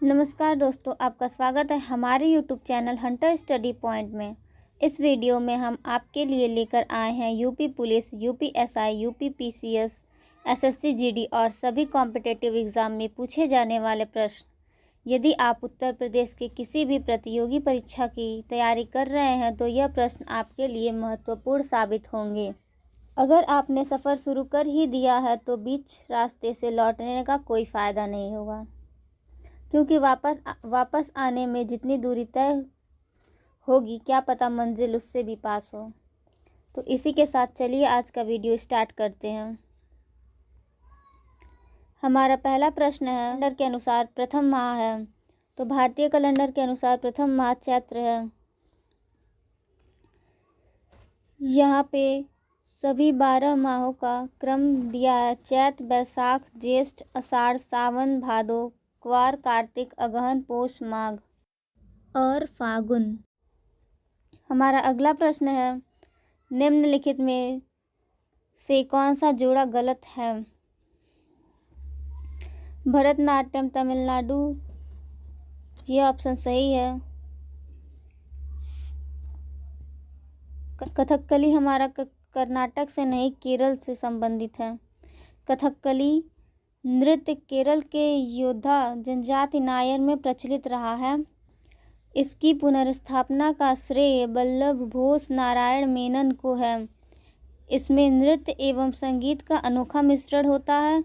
नमस्कार दोस्तों, आपका स्वागत है हमारे YouTube channel Hunter study point में। इस वीडियो में हम आपके लिए लेकर आए हैं UP police, UPSI, UP PCS, SSC GD और सभी कॉम्पिटिटिव एग्ज़ाम में पूछे जाने वाले प्रश्न। यदि आप उत्तर प्रदेश के किसी भी प्रतियोगी परीक्षा की तैयारी कर रहे हैं तो यह प्रश्न आपके लिए महत्वपूर्ण साबित होंगे। अगर आपने सफ़र शुरू कर ही दिया है तो बीच रास्ते से लौटने का कोई फ़ायदा नहीं होगा, क्योंकि वापस आने में जितनी दूरी तय होगी क्या पता मंजिल उससे भी पास हो। तो इसी के साथ चलिए आज का वीडियो स्टार्ट करते हैं। हमारा पहला प्रश्न है, कैलेंडर के अनुसार प्रथम माह है। तो भारतीय कैलेंडर के अनुसार प्रथम माह चैत्र है। यहाँ पे सभी 12 माहों का क्रम दिया है। चैत, बैसाख, ज्येष्ठ, आषाढ़, सावन, भादो, क्वार, कार्तिक, अगहन, पौष, माघ और फागुन। हमारा अगला प्रश्न है, निम्नलिखित में से कौन सा जोड़ा गलत है। भरतनाट्यम तमिलनाडु, यह ऑप्शन सही है। कथकली हमारा कर्नाटक से नहीं केरल से संबंधित है। कथकली नृत्य केरल के योद्धा जनजाति नायर में प्रचलित रहा है। इसकी पुनर्स्थापना का श्रेय बल्लभ घोष नारायण मेनन को है। इसमें नृत्य एवं संगीत का अनोखा मिश्रण होता है।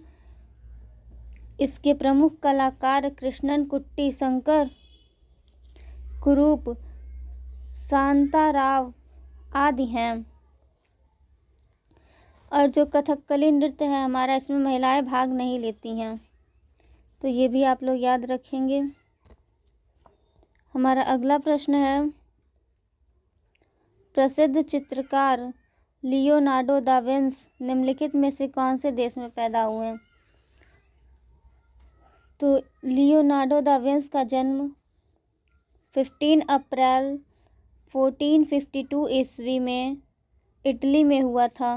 इसके प्रमुख कलाकार कृष्णन कुट्टी, शंकर कुरूप, शांताराव आदि हैं। और जो कथकली नृत्य है हमारा, इसमें महिलाएं भाग नहीं लेती हैं, तो ये भी आप लोग याद रखेंगे। हमारा अगला प्रश्न है, प्रसिद्ध चित्रकार लियोनार्डो दा विंची निम्नलिखित में से कौन से देश में पैदा हुए हैं। तो लियोनार्डो दा विंची का जन्म 15 अप्रैल 1452 ईस्वी में इटली में हुआ था।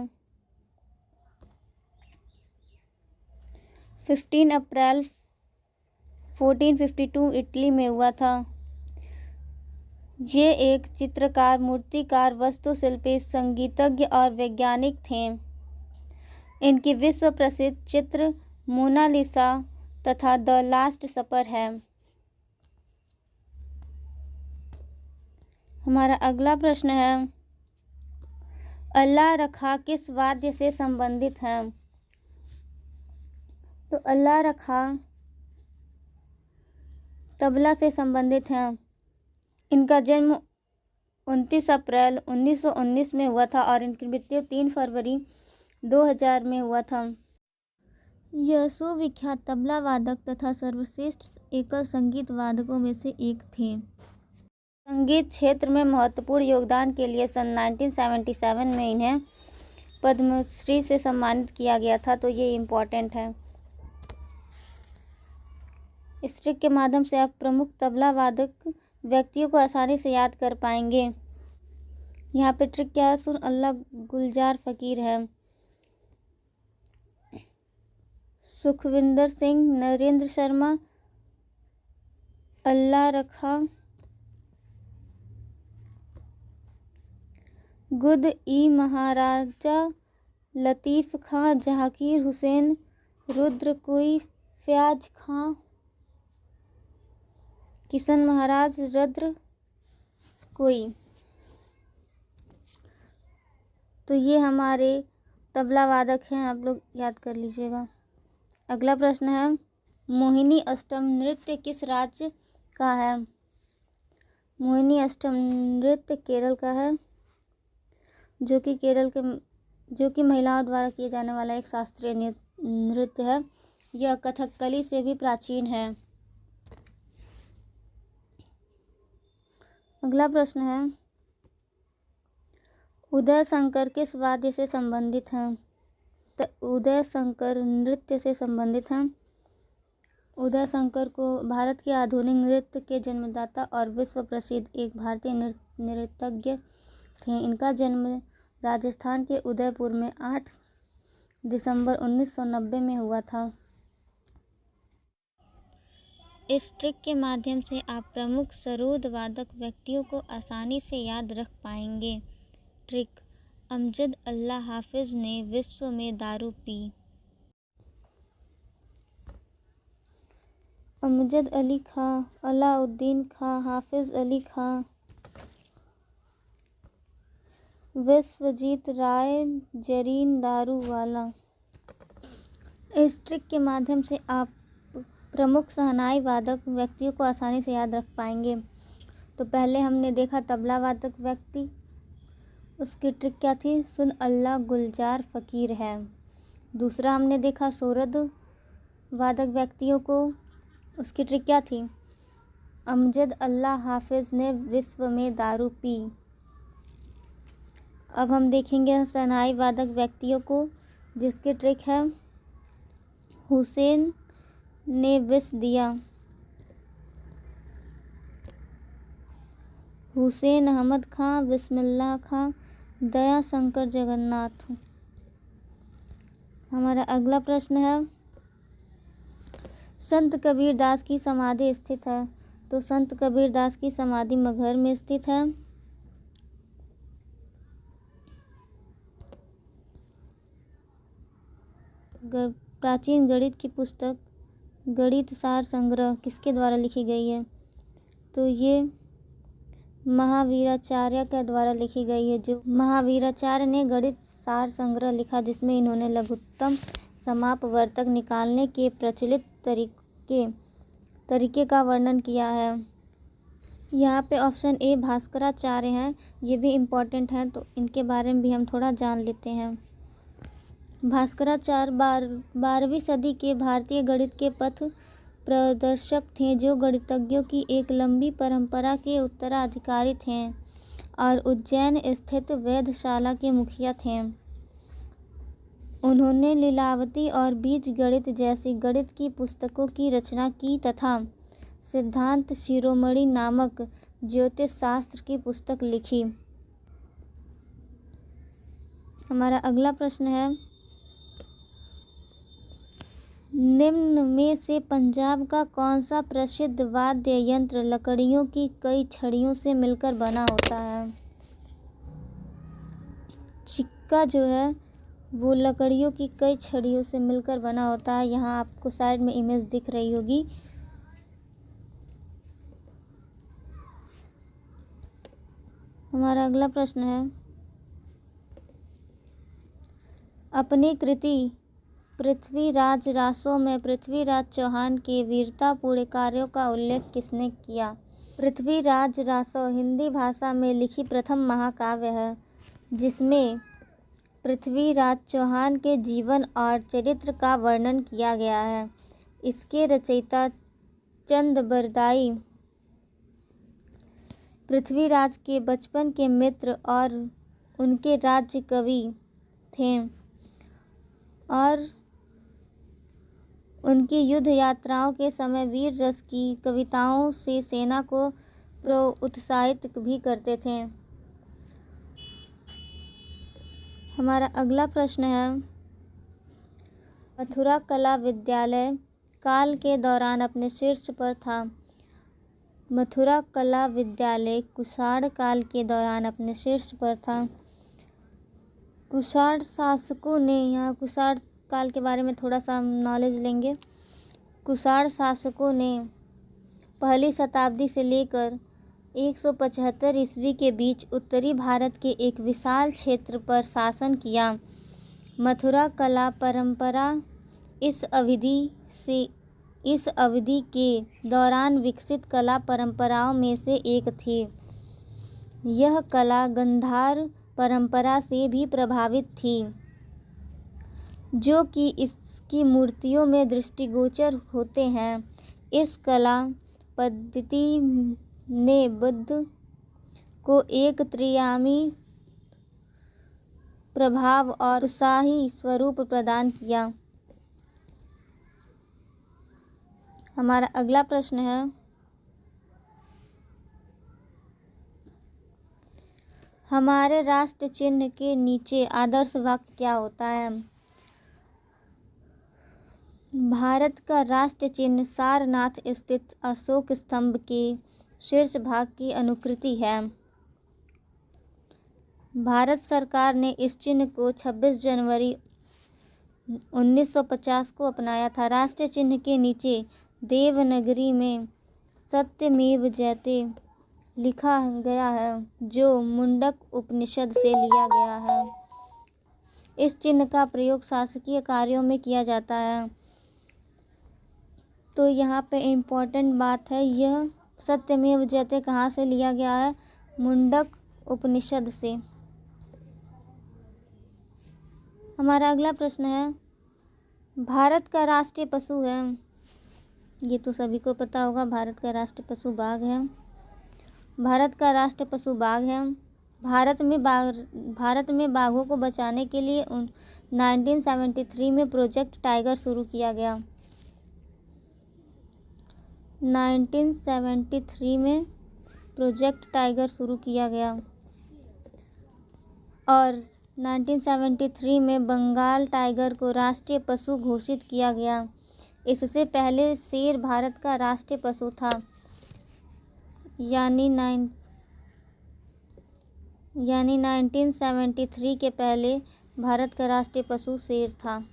15 अप्रैल 1452 इटली में हुआ था। ये एक चित्रकार, मूर्तिकार, वास्तुशिल्पी, संगीतज्ञ और वैज्ञानिक थे। इनकी विश्व प्रसिद्ध चित्र मोनालिसा तथा द लास्ट सपर है। हमारा अगला प्रश्न है, अल्लाह रखा किस वाद्य से संबंधित है। तो अल्लाह रखा तबला से संबंधित है। इनका जन्म 29 अप्रैल 1919 में हुआ था और इनकी मृत्यु 3 फरवरी 2000 में हुआ था। यह सुविख्यात तबला वादक तथा सर्वश्रेष्ठ एकल संगीत वादकों में से एक थे। संगीत क्षेत्र में महत्वपूर्ण योगदान के लिए सन 1977 में इन्हें पद्मश्री से सम्मानित किया गया था, तो ये इम्पोर्टेंट है। इस ट्रिक के माध्यम से आप प्रमुख तबला वादक व्यक्तियों को आसानी से याद कर पाएंगे। यहाँ पे ट्रिक क्या है, सुन अल्लाह गुलजार फकीर है। सुखविंदर सिंह, नरेंद्र शर्मा, अल्लाह रखा, गुद ई महाराजा, लतीफ़ खां, जहांगीर हुसैन, रुद्र कुई, फयाज खां, किशन महाराज, रुद्र कुई। तो ये हमारे तबला वादक हैं, आप लोग याद कर लीजिएगा। अगला प्रश्न है, मोहिनी अष्टम नृत्य किस राज्य का है। मोहिनी अष्टम नृत्य केरल का है, जो कि महिलाओं द्वारा किए जाने वाला एक शास्त्रीय नृत्य है। यह कथकली से भी प्राचीन है। अगला प्रश्न है, उदय शंकर किस वाद्य से संबंधित हैं। तो उदय शंकर नृत्य से संबंधित हैं। उदय शंकर को भारत के आधुनिक नृत्य के जन्मदाता और विश्व प्रसिद्ध एक भारतीय नृत्यज्ञ थे। इनका जन्म राजस्थान के उदयपुर में 8 दिसंबर 1990 में हुआ था। इस ट्रिक के माध्यम से आप प्रमुख सरोद वादक व्यक्तियों को आसानी से याद रख पाएंगे। ट्रिक: अमजद अल्लाह हाफिज ने विश्व में दारू पी। अमजद अली खां, अलाउद्दीन खां, हाफिज अली खां, विश्वजीत राय, जरीन दारू वाला। इस ट्रिक के माध्यम से आप प्रमुख शहनाई वादक व्यक्तियों को आसानी से याद रख पाएंगे। तो पहले हमने देखा तबला वादक व्यक्ति, उसकी ट्रिक क्या थी? सुन अल्लाह गुलजार फ़कीर है। दूसरा हमने देखा सोरद वादक व्यक्तियों को, उसकी ट्रिक क्या थी? अमजद अल्लाह हाफिज ने विश्व में दारू पी। अब हम देखेंगे शहनाई वादक व्यक्तियों को, जिसकी ट्रिक है हुसैन ने विष दिया। हुसैन अहमद खां, बिस्मिल्लाह खां, दया शंकर जगन्नाथ। हमारा अगला प्रश्न है, संत कबीर दास की समाधि स्थित है। तो संत कबीर दास की समाधि मगहर में स्थित है। प्राचीन गणित की पुस्तक गणित सार संग्रह किसके द्वारा लिखी गई है? तो ये महावीराचार्य के द्वारा लिखी गई है। जो महावीराचार्य ने गणित सार संग्रह लिखा, जिसमें इन्होंने लघुत्तम समापवर्तक निकालने के प्रचलित तरीके का वर्णन किया है। यहाँ पे ऑप्शन ए भास्कराचार्य हैं, ये भी इम्पोर्टेंट हैं, तो इनके बारे में भी हम थोड़ा जान लेते हैं। भास्कराचार्य 12वीं सदी के भारतीय गणित के पथ प्रदर्शक थे, जो गणितज्ञों की एक लंबी परंपरा के उत्तराधिकारी थे और उज्जैन स्थित वेधशाला के मुखिया थे। उन्होंने लीलावती और बीजगणित जैसी गणित की पुस्तकों की रचना की तथा सिद्धांत शिरोमणि नामक ज्योतिष शास्त्र की पुस्तक लिखी। हमारा अगला प्रश्न है, निम्न में से पंजाब का कौन सा प्रसिद्ध वाद्य यंत्र लकड़ियों की कई छड़ियों से मिलकर बना होता है? चिक्का जो है वो लकड़ियों की कई छड़ियों से मिलकर बना होता है। यहाँ आपको साइड में इमेज दिख रही होगी। हमारा अगला प्रश्न है, अपनी कृति पृथ्वीराज रासो में पृथ्वीराज चौहान के वीरतापूर्ण कार्यों का उल्लेख किसने किया? पृथ्वीराज रासो हिंदी भाषा में लिखी प्रथम महाकाव्य है, जिसमें पृथ्वीराज चौहान के जीवन और चरित्र का वर्णन किया गया है। इसके रचयिता चंद बरदाई पृथ्वीराज के बचपन के मित्र और उनके राज्य कवि थे और उनकी युद्ध यात्राओं के समय वीर रस की कविताओं से सेना को प्रोत्साहित भी करते थे। हमारा अगला प्रश्न है, मथुरा कला विद्यालय काल के दौरान अपने शीर्ष पर था। मथुरा कला विद्यालय कुषाण काल के दौरान अपने शीर्ष पर था। कुषाण शासकों ने, यहाँ कुषाण काल के बारे में थोड़ा सा नॉलेज लेंगे। कुषाण शासकों ने पहली शताब्दी से लेकर 175 ईस्वी के बीच उत्तरी भारत के एक विशाल क्षेत्र पर शासन किया। मथुरा कला परंपरा इस अवधि के दौरान विकसित कला परंपराओं में से एक थी। यह कला गंधार परंपरा से भी प्रभावित थी, जो कि इसकी मूर्तियों में दृष्टिगोचर होते हैं। इस कला पद्धति ने बुद्ध को एक त्रियामी प्रभाव और उत्साही स्वरूप प्रदान किया। हमारा अगला प्रश्न है, हमारे राष्ट्र चिन्ह के नीचे आदर्श वाक्य क्या होता है? भारत का राष्ट्र चिन्ह सारनाथ स्थित अशोक स्तंभ के शीर्ष भाग की अनुकृति है। भारत सरकार ने इस चिन्ह को 26 जनवरी 1950 को अपनाया था। राष्ट्र चिन्ह के नीचे देवनागरी में सत्यमेव जयते लिखा गया है, जो मुंडक उपनिषद से लिया गया है। इस चिन्ह का प्रयोग शासकीय कार्यों में किया जाता है। तो यहाँ पे इम्पोर्टेंट बात है, यह सत्यमेव जयते कहाँ से लिया गया है? मुंडक उपनिषद से। हमारा अगला प्रश्न है, भारत का राष्ट्रीय पशु है। ये तो सभी को पता होगा, भारत का राष्ट्रीय पशु बाघ है। भारत का राष्ट्रीय पशु बाघ है। भारत में बाघों को बचाने के लिए 1973 में प्रोजेक्ट टाइगर शुरू किया गया। 1973 में प्रोजेक्ट टाइगर शुरू किया गया और 1973 में बंगाल टाइगर को राष्ट्रीय पशु घोषित किया गया। इससे पहले शेर भारत का राष्ट्रीय पशु था, यानी 1973 के पहले भारत का राष्ट्रीय पशु शेर था।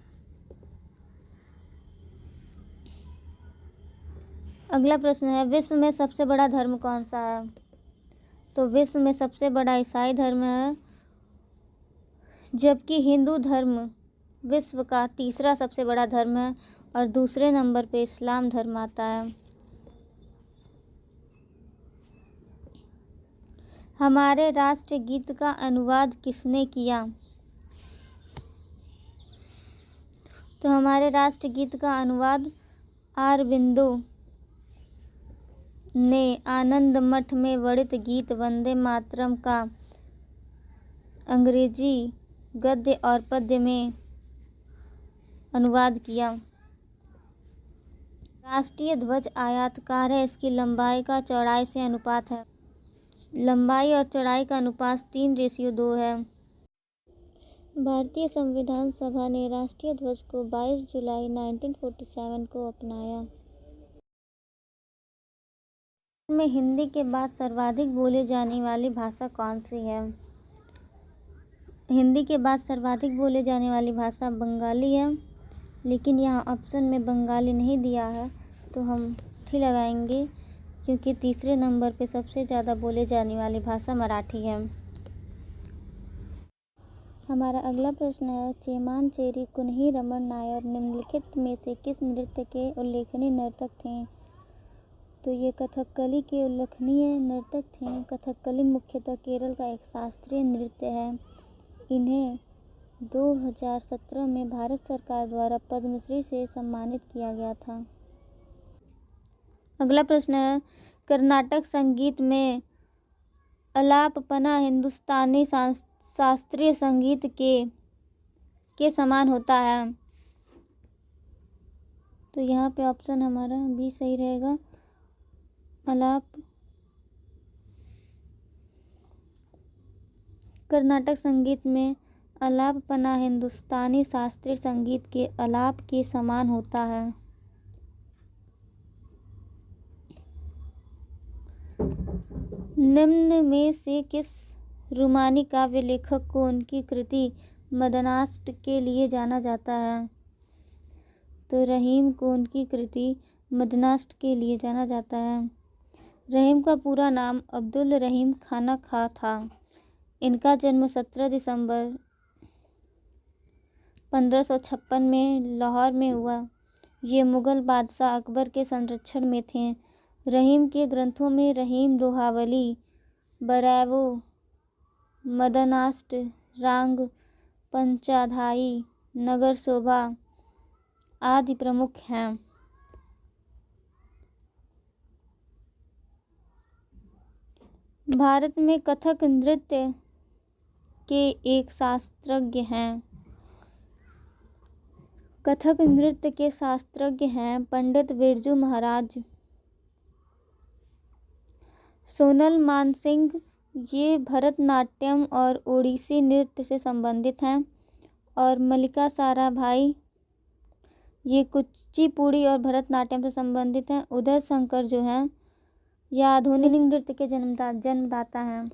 अगला प्रश्न है, विश्व में सबसे बड़ा धर्म कौन सा है? तो विश्व में सबसे बड़ा ईसाई धर्म है, जबकि हिंदू धर्म विश्व का तीसरा सबसे बड़ा धर्म है और दूसरे नंबर पे इस्लाम धर्म आता है। हमारे राष्ट्रगीत का अनुवाद किसने किया? तो हमारे राष्ट्रगीत का अनुवाद अरबिंदो ने आनंद मठ में वर्णित गीत वंदे मातरम का अंग्रेजी गद्य और पद्य में अनुवाद किया। राष्ट्रीय ध्वज आयताकार है, इसकी लंबाई का चौड़ाई से अनुपात है। लंबाई और चौड़ाई का अनुपात 3:2 है। भारतीय संविधान सभा ने राष्ट्रीय ध्वज को 22 जुलाई 1947 को अपनाया। में हिंदी के बाद सर्वाधिक बोले जाने वाली भाषा कौन सी है? हिंदी के बाद सर्वाधिक बोले जाने वाली भाषा बंगाली है, लेकिन यहाँ ऑप्शन में बंगाली नहीं दिया है, तो हम ठीक लगाएंगे, क्योंकि तीसरे नंबर पे सबसे ज़्यादा बोले जाने वाली भाषा मराठी है। हमारा अगला प्रश्न है, चेमान चेरी कुन्ही रमन नायर निम्नलिखित में से किस नृत्य के उल्लेखनीय नर्तक थे? तो ये कथकली के उल्लेखनीय नर्तक थे। कथकली मुख्यतः केरल का एक शास्त्रीय नृत्य है। इन्हें 2017 में भारत सरकार द्वारा पद्मश्री से सम्मानित किया गया था। अगला प्रश्न है, कर्नाटक संगीत में अलापना हिंदुस्तानी शास्त्रीय संगीत के समान होता है। तो यहाँ पे ऑप्शन हमारा भी सही रहेगा, आलाप। कर्नाटक संगीत में आलापना हिंदुस्तानी शास्त्रीय संगीत के आलाप के समान होता है। निम्न में से किस रूमानी काव्य लेखक को उनकी कृति मदनाष्ट के लिए जाना जाता है? तो रहीम को उनकी कृति मदनाष्ट के लिए जाना जाता है। रहीम का पूरा नाम अब्दुल रहीम खाना खां था। इनका जन्म 17 दिसंबर 1556 में लाहौर में हुआ। ये मुग़ल बादशाह अकबर के संरक्षण में थे। रहीम के ग्रंथों में रहीम दोहावली, बरैवो, मदनाष्ट, राग पंचाधाई, नगर शोभा आदि प्रमुख हैं। भारत में कथक नृत्य के एक शास्त्रज्ञ हैं। कथक नृत्य के शास्त्रज्ञ हैं पंडित बिरजू महाराज। सोनल मानसिंह ये भरतनाट्यम और ओडिसी नृत्य से संबंधित हैं। और मल्लिका साराभाई ये कुचिपुड़ी और भरतनाट्यम से संबंधित हैं। उदय शंकर जो हैं यह आधुनिक नृत्य के जन्मदाता हैं।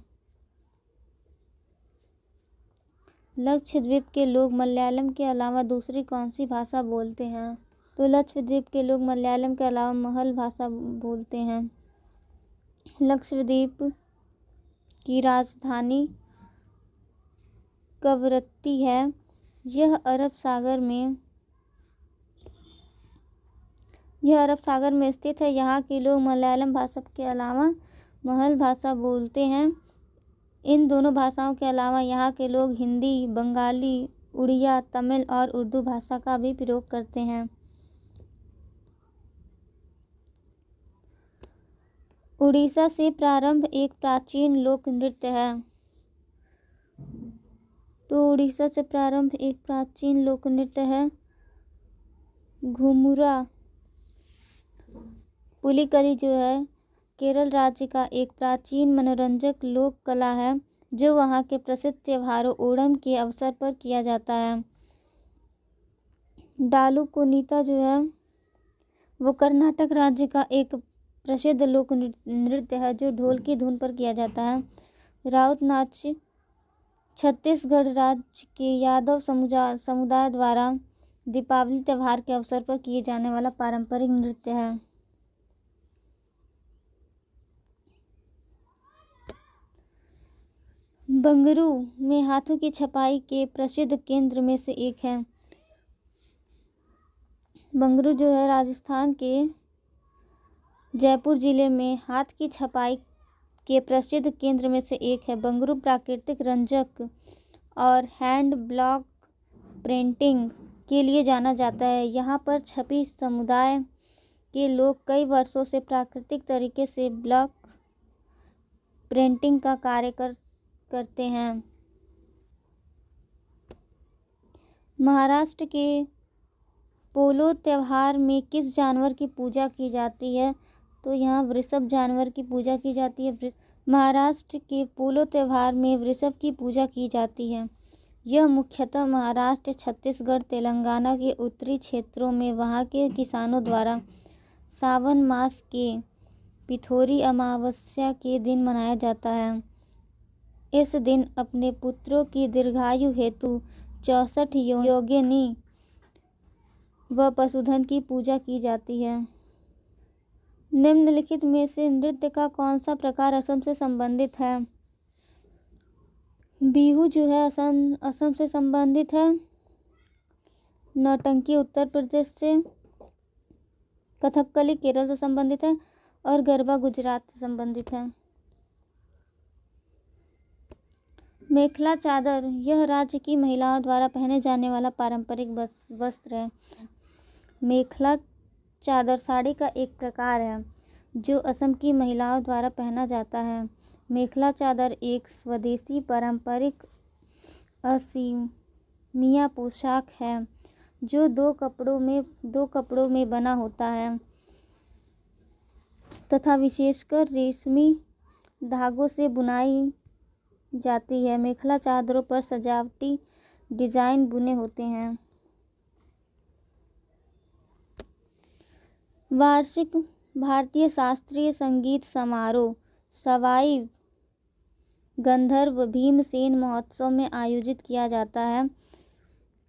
लक्षद्वीप के लोग मलयालम के अलावा दूसरी कौन सी भाषा बोलते हैं? तो लक्षद्वीप के लोग मलयालम के अलावा महल भाषा बोलते हैं। लक्षद्वीप की राजधानी कवरत्ती है। यह अरब सागर में स्थित है। यहाँ के लोग मलयालम भाषा के अलावा महल भाषा बोलते हैं। इन दोनों भाषाओं के अलावा यहाँ के लोग हिंदी, बंगाली, उड़िया, तमिल और उर्दू भाषा का भी प्रयोग करते हैं। उड़ीसा से प्रारंभ एक प्राचीन लोक नृत्य है। तो उड़ीसा से प्रारंभ एक प्राचीन लोक नृत्य है घुमुरा। पुलिकली जो है केरल राज्य का एक प्राचीन मनोरंजक लोक कला है जो वहाँ के प्रसिद्ध त्योहारों ओणम के अवसर पर किया जाता है। डालू कुनीता जो है वो कर्नाटक राज्य का एक प्रसिद्ध लोक नृत्य है जो ढोल की धुन पर किया जाता है। राउत नाच छत्तीसगढ़ राज्य के यादव समुदाय द्वारा दीपावली त्योहार के अवसर पर किए जाने वाला पारंपरिक नृत्य है। बंगरू में हाथों की छपाई के प्रसिद्ध केंद्र में से एक है। बंगरू जो है राजस्थान के जयपुर जिले में हाथ की छपाई के प्रसिद्ध केंद्र में से एक है। बंगरू प्राकृतिक रंजक और हैंड ब्लॉक प्रिंटिंग के लिए जाना जाता है। यहाँ पर छपी समुदाय के लोग कई वर्षों से प्राकृतिक तरीके से ब्लॉक प्रिंटिंग का कार्य करते हैं। महाराष्ट्र के पोलो त्योहार में किस जानवर की पूजा की जाती है? तो यहाँ वृषभ जानवर की पूजा की जाती है। महाराष्ट्र के पोलो त्योहार में वृषभ की पूजा की जाती है। यह मुख्यतः महाराष्ट्र, छत्तीसगढ़, तेलंगाना के उत्तरी क्षेत्रों में वहाँ के किसानों द्वारा सावन मास के पिथोरी अमावस्या के दिन मनाया जाता है। इस दिन अपने पुत्रों की दीर्घायु हेतु 64 योगिनी व पशुधन की पूजा की जाती है। निम्नलिखित में से नृत्य का कौन सा प्रकार असम से संबंधित है? बिहू जो है असम से संबंधित है। नौटंकी उत्तर प्रदेश से, कथकली केरल से संबंधित है और गरबा गुजरात से संबंधित है। मेखला चादर यह राज्य की महिलाओं द्वारा पहने जाने वाला पारंपरिक वस्त्र है। मेखला चादर साड़ी का एक प्रकार है जो असम की महिलाओं द्वारा पहना जाता है। मेखला चादर एक स्वदेशी पारंपरिक असमिया पोशाक है जो दो कपड़ों में बना होता है तथा विशेषकर रेशमी धागों से बुनाई जाती है। मेखला चादरों पर सजावटी डिजाइन बुने होते हैं। वार्षिक भारतीय शास्त्रीय संगीत समारोह सवाई गंधर्व भीमसेन महोत्सव में आयोजित किया जाता है।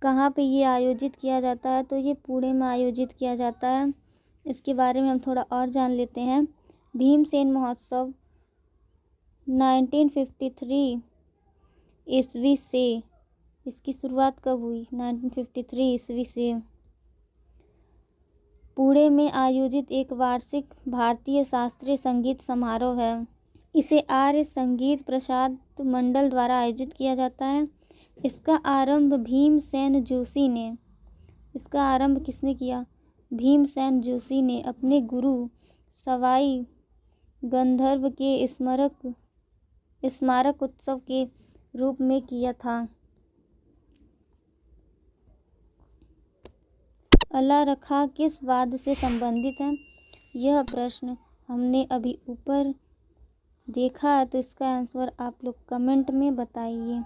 कहाँ पे ये आयोजित किया जाता है? तो ये पुणे में आयोजित किया जाता है। इसके बारे में हम थोड़ा और जान लेते हैं। भीमसेन महोत्सव 1953 ईस्वी से, इसकी शुरुआत कब हुई? 1953 ईस्वी से पुणे में आयोजित एक वार्षिक भारतीय शास्त्रीय संगीत समारोह है। इसे आर्य संगीत प्रसाद मंडल द्वारा आयोजित किया जाता है। इसका आरंभ किसने किया? भीमसेन जोशी ने अपने गुरु सवाई गंधर्व के स्मारक उत्सव के रूप में किया था। अल्लाह रखा किस वाद्य से संबंधित है? यह प्रश्न हमने अभी ऊपर देखा है, तो इसका आंसर आप लोग कमेंट में बताइए।